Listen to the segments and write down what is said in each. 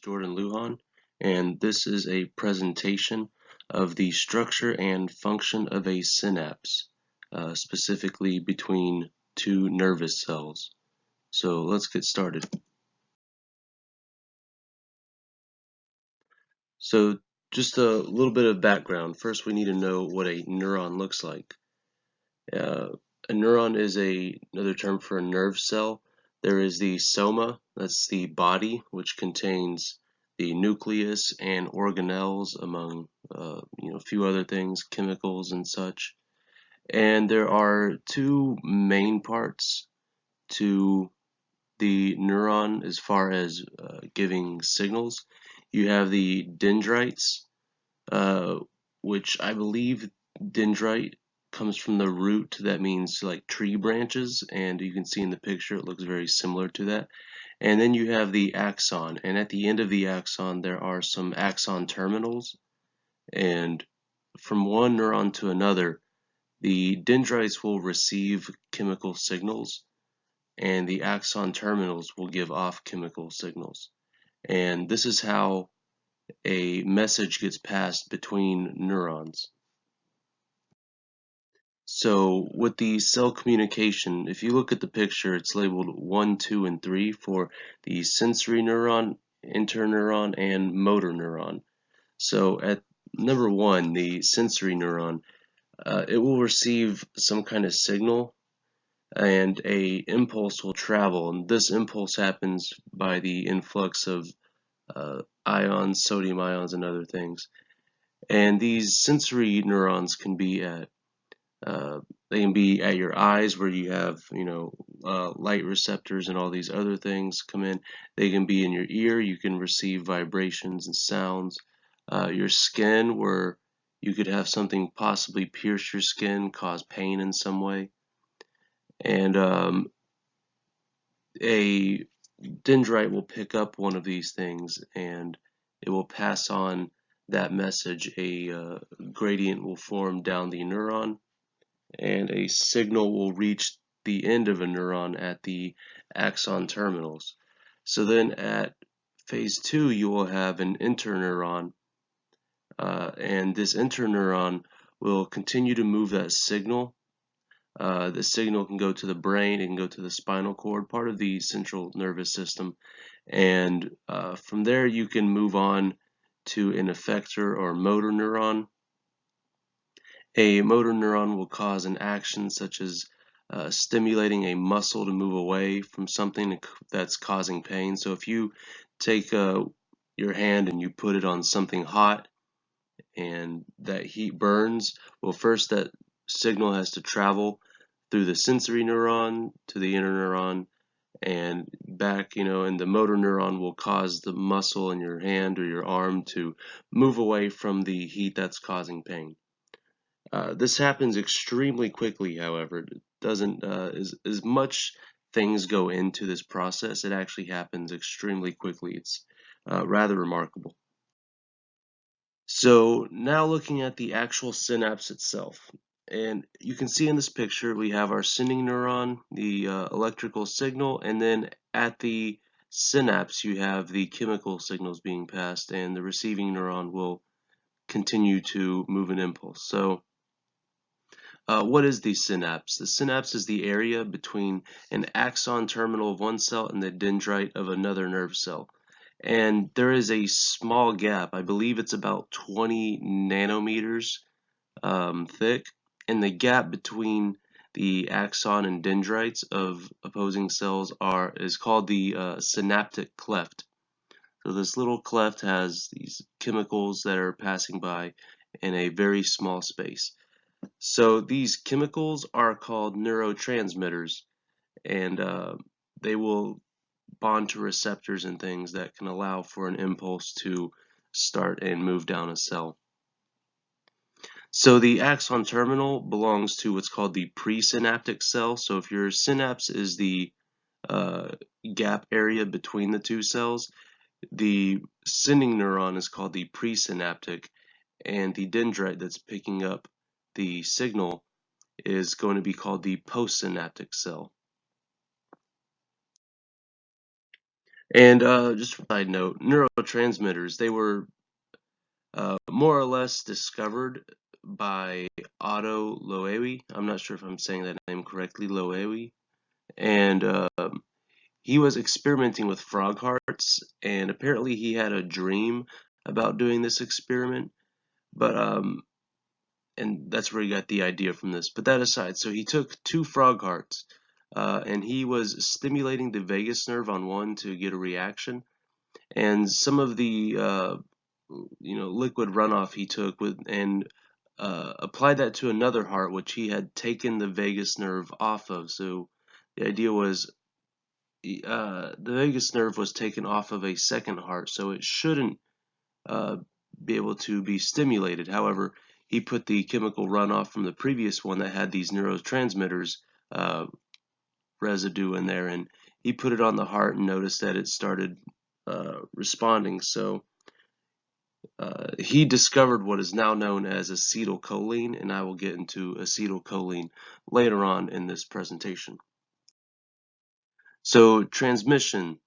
Jordan Lujan, and this is a presentation of the structure and function of a synapse, specifically between two nervous cells. So let's get started. So just a little bit of background. First, we need to know what a neuron looks like. Uh, a neuron is another term for a nerve cell. There is the soma, that's the body, which contains the nucleus and organelles, among a few other things, chemicals and such. And there are two main parts to the neuron as far as giving signals. You have the dendrites, uh, which I believe dendrite comes from the root that means like tree branches, and you can see in the picture it looks very similar to that. And then you have the axon, and at the end of the axon there are some axon terminals, and from one neuron to another the dendrites will receive chemical signals and the axon terminals will give off chemical signals. And this is how a message gets passed between neurons. So with the cell communication, if you look at the picture, it's labeled 1, 2, and 3 for the sensory neuron, interneuron, and motor neuron. So at number 1, the sensory neuron, it will receive some kind of signal and a impulse will travel, and this impulse happens by the influx of ions, sodium ions, and other things. And these sensory neurons can be at they can be at your eyes where you have light receptors and all these other things come in. They can be in your ear, you can receive vibrations and sounds. Your skin, where you could have something possibly pierce your skin, cause pain in some way. And a dendrite will pick up one of these things and it will pass on that message. A gradient will form down the neuron and a signal will reach the end of a neuron at the axon terminals. So then at phase 2 you will have an interneuron, and this interneuron will continue to move that signal. The signal can go to the brain, it can go to the spinal cord, part of the central nervous system, and from there you can move on to an effector or motor neuron. A motor neuron will cause an action such as stimulating a muscle to move away from something that's causing pain. So if you take your hand and you put it on something hot and that heat burns, well, first that signal has to travel through the sensory neuron to the interneuron and back, and the motor neuron will cause the muscle in your hand or your arm to move away from the heat that's causing pain. This happens extremely quickly, however. It doesn't, as much things go into this process, it actually happens extremely quickly. It's rather remarkable. So now looking at the actual synapse itself, and you can see in this picture we have our sending neuron, the electrical signal, and then at the synapse you have the chemical signals being passed, and the receiving neuron will continue to move an impulse. So what is the synapse? The synapse is the area between an axon terminal of one cell and the dendrite of another nerve cell. And there is a small gap, I believe it's about 20 nanometers thick, and the gap between the axon and dendrites of opposing cells is called the synaptic cleft. So this little cleft has these chemicals that are passing by in a very small space. So these chemicals are called neurotransmitters, and they will bond to receptors and things that can allow for an impulse to start and move down a cell. So the axon terminal belongs to what's called the presynaptic cell. So if your synapse is the gap area between the two cells, the sending neuron is called the presynaptic, and the dendrite that's picking up the signal is going to be called the postsynaptic cell. And just a side note, neurotransmitters, they were more or less discovered by Otto Loewi. I'm not sure if I'm saying that name correctly, Loewi. And he was experimenting with frog hearts, and apparently he had a dream about doing this experiment. But and that's where he got the idea from this. But that aside, so he took two frog hearts, and he was stimulating the vagus nerve on one to get a reaction, and some of the liquid runoff he took with and applied that to another heart which he had taken the vagus nerve off of. So the idea was the vagus nerve was taken off of a second heart, so it shouldn't uh, be able to be stimulated. However, he put the chemical runoff from the previous one that had these neurotransmitters uh, residue in there, and he put it on the heart and noticed that it started responding. So he discovered what is now known as acetylcholine, and I will get into acetylcholine later on in this presentation. So transmission,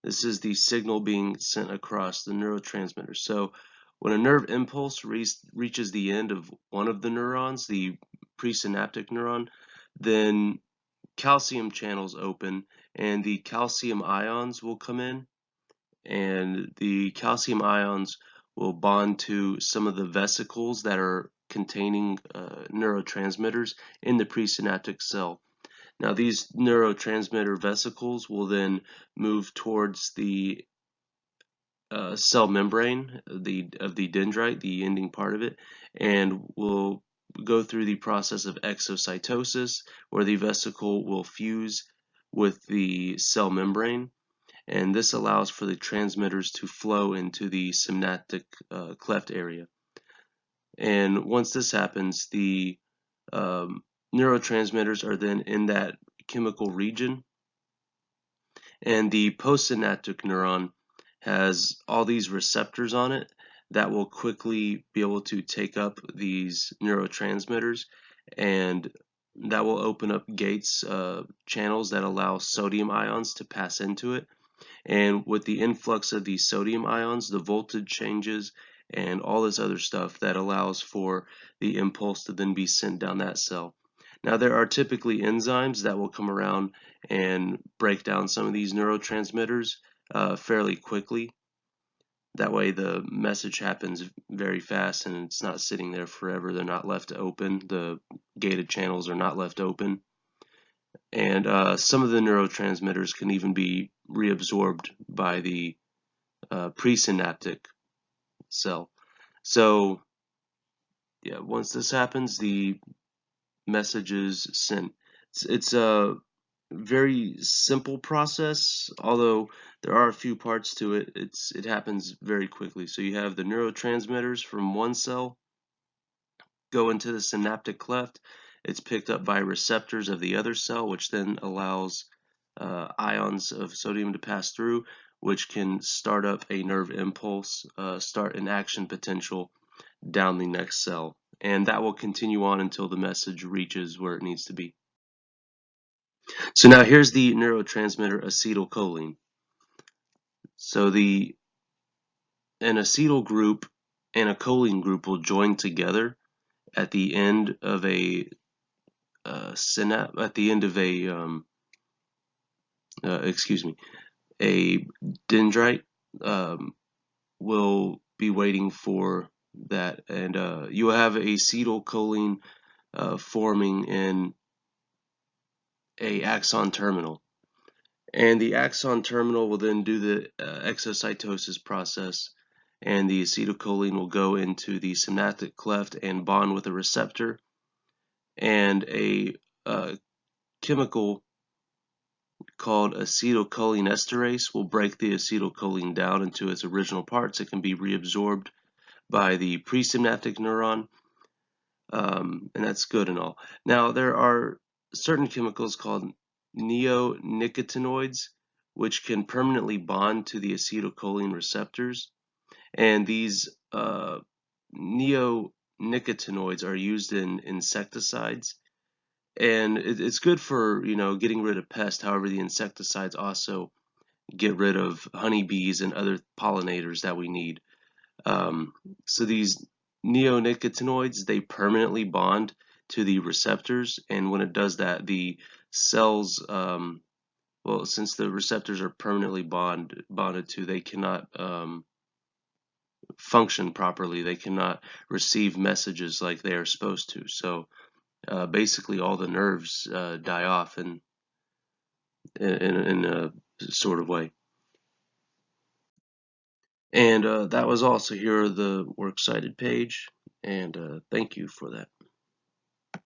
this is the signal being sent across the neurotransmitter. So when a nerve impulse reaches the end of one of the neurons, the presynaptic neuron, then calcium channels open and the calcium ions will come in, and the calcium ions will bond to some of the vesicles that are containing neurotransmitters in the presynaptic cell. Now these neurotransmitter vesicles will then move towards the cell membrane of the dendrite, the ending part of it, and will go through the process of exocytosis, where the vesicle will fuse with the cell membrane, and this allows for the transmitters to flow into the synaptic cleft area. And once this happens, the neurotransmitters are then in that chemical region, and the postsynaptic neuron has all these receptors on it that will quickly be able to take up these neurotransmitters, and that will open up gates, channels that allow sodium ions to pass into it. And with the influx of these sodium ions, the voltage changes and all this other stuff that allows for the impulse to then be sent down that cell. Now, there are typically enzymes that will come around and break down some of these neurotransmitters fairly quickly. That way, the message happens very fast and it's not sitting there forever. They're not left open. The gated channels are not left open. And some of the neurotransmitters can even be reabsorbed by the presynaptic cell. So, yeah, once this happens, the message is sent. It's a very simple process, although there are a few parts to it. It happens very quickly. So you have the neurotransmitters from one cell go into the synaptic cleft. It's picked up by receptors of the other cell, which then allows ions of sodium to pass through, which can start up a nerve impulse, start an action potential down the next cell. And that will continue on until the message reaches where it needs to be. So now here's the neurotransmitter acetylcholine. So an acetyl group and a choline group will join together at the end of a synapse, at the end of a a dendrite, will be waiting for that, and you will have acetylcholine forming in a axon terminal, and the axon terminal will then do the exocytosis process, and the acetylcholine will go into the synaptic cleft and bond with a receptor, and a chemical called acetylcholinesterase will break the acetylcholine down into its original parts. It can be reabsorbed by the presynaptic neuron, and that's good and all. Now, there are certain chemicals called neonicotinoids, which can permanently bond to the acetylcholine receptors, and these neonicotinoids are used in insecticides, and it's good for getting rid of pests. However, the insecticides also get rid of honeybees and other pollinators that we need. Um, so these neonicotinoids, they permanently bond to the receptors, and when it does that, the cells, well, since the receptors are permanently bonded to, they cannot function properly. They cannot receive messages like they are supposed to. So basically, all the nerves die off in a sort of way. And that was also here the works cited page, and thank you for that.